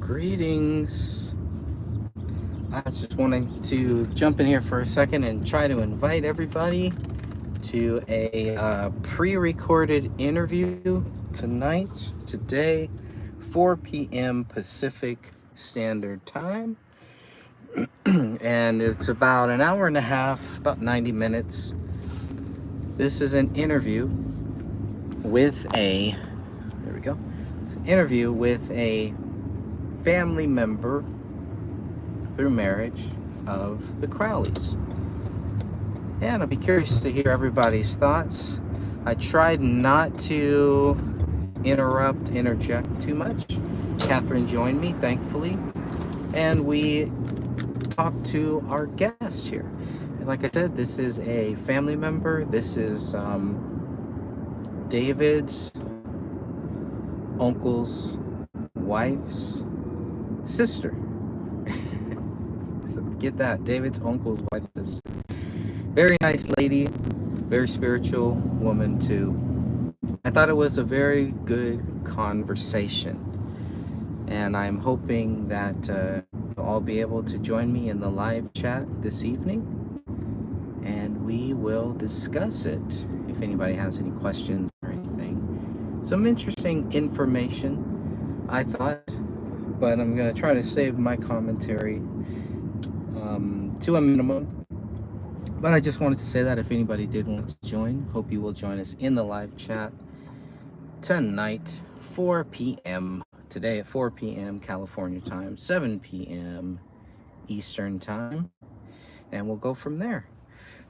Greetings. I was just wanting to jump in here for a second and try to invite everybody to a pre-recorded interview today, 4 p.m. Pacific Standard Time. And it's about an hour and a half, about 90 minutes. This is an interview with interview with a family member through marriage of the Crowleys. And I'll be curious to hear everybody's thoughts. I tried not to interject too much. Catherine joined me, thankfully, and we talked to our guest here. And like I said, this is a family member. This is David's uncle's wife's sister. So get that, David's uncle's wife's sister. Very nice lady, very spiritual woman too. I thought it was a very good conversation, and I'm hoping that you'll all be able to join me in the live chat this evening, and we will discuss it. If anybody has any questions or anything, some interesting information, I thought, but I'm gonna try to save my commentary to a minimum. But I just wanted to say that if anybody did want to join, hope you will join us in the live chat tonight, 4 p.m. Today at 4 p.m. California time, 7 p.m. Eastern time, and we'll go from there.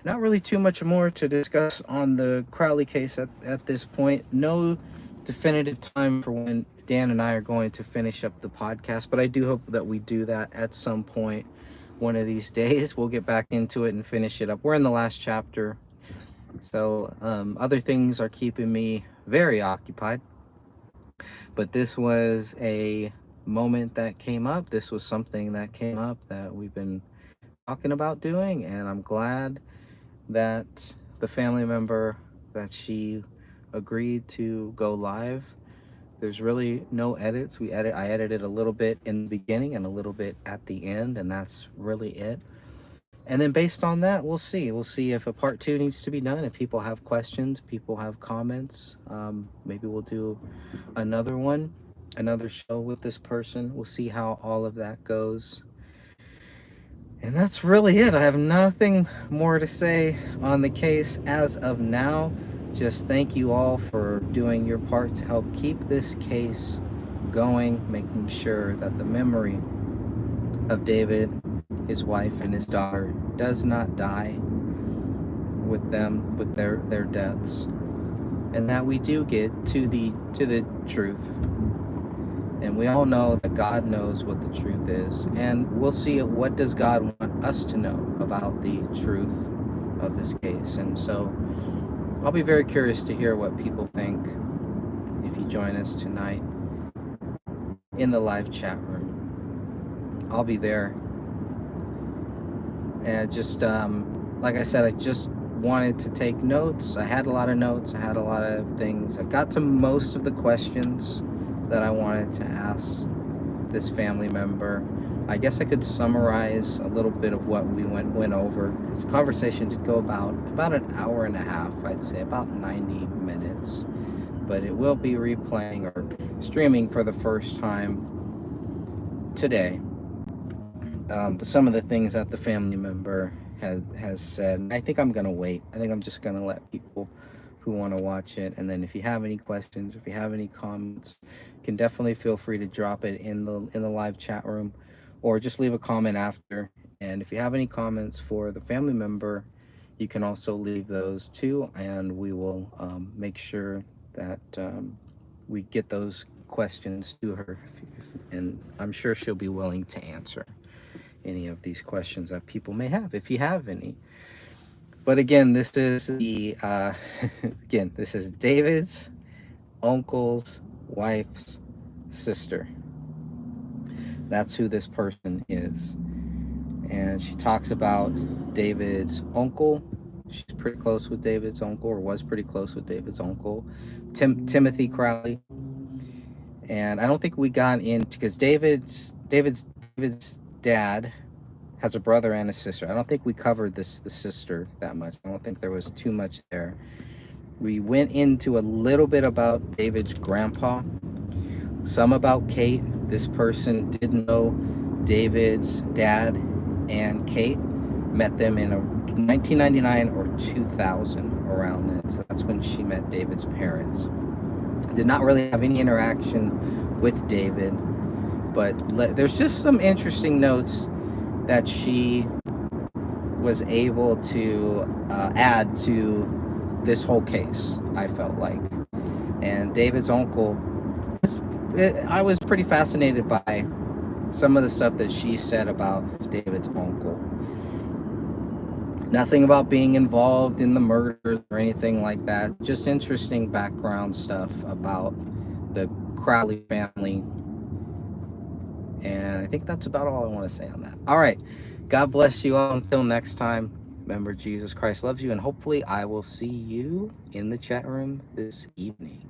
Not really too much more to discuss on the Crowley case at this point. No definitive time for when Dan and I are going to finish up the podcast, but I do hope that we do that at some point. One of these days we'll get back into it and finish it up. We're in the last chapter, so other things are keeping me very occupied, but this was a moment that came up. This was something that came up that we've been talking about doing, and I'm glad that the family member, that she agreed to go live. There's really no edits. I edited a little bit in the beginning and a little bit at the end, and that's really it. And then based on that, we'll see. We'll see if a part 2 needs to be done. If people have questions, people have comments, maybe we'll do another one, another show with this person. We'll see how all of that goes. And that's really it. I have nothing more to say on the case as of now. Just thank you all for doing your part to help keep this case going, making sure that the memory of David, his wife, and his daughter does not die with them, with their deaths, and that we do get to the truth. And we all know that God knows what the truth is, and we'll see what does God want us to know about the truth of this case. And so I'll be very curious to hear what people think if you join us tonight in the live chat room. I'll be there. And just like I said, I just wanted to take notes. I had a lot of notes. I had a lot of things. I got to most of the questions that I wanted to ask this family member. I guess I could summarize a little bit of what we went over. This conversation did go about an hour and a half, I'd say about 90 minutes. But it will be replaying or streaming for the first time today. Some of the things that the family member has said. I think I'm gonna wait. I think I'm just gonna let people who want to watch it, and then if you have any questions, if you have any comments, you can definitely feel free to drop it in the live chat room, or just leave a comment after. And if you have any comments for the family member, you can also leave those too, and we will make sure that we get those questions to her, and I'm sure she'll be willing to answer any of these questions that people may have, if you have any. But again, this is the this is David's uncle's wife's sister. That's who this person is. And she talks about David's uncle. She's pretty close with David's uncle, or was pretty close with David's uncle, Timothy Crowley. And I don't think we got into, because David's dad has a brother and a sister. I don't think we covered the sister that much. I don't think there was too much there. We went into a little bit about David's grandpa, some about Kate. This person didn't know David's dad and Kate. Met them in 1999 or 2000, around then. So that's when she met David's parents. Did not really have any interaction with David, but there's just some interesting notes that she was able to add to this whole case, I felt like. And David's uncle, I was pretty fascinated by some of the stuff that she said about David's uncle. Nothing about being involved in the murders or anything like that. Just interesting background stuff about the Crowley family. And I think that's about all I want to say on that. All right. God bless you all. Until next time, remember Jesus Christ loves you. And hopefully I will see you in the chat room this evening.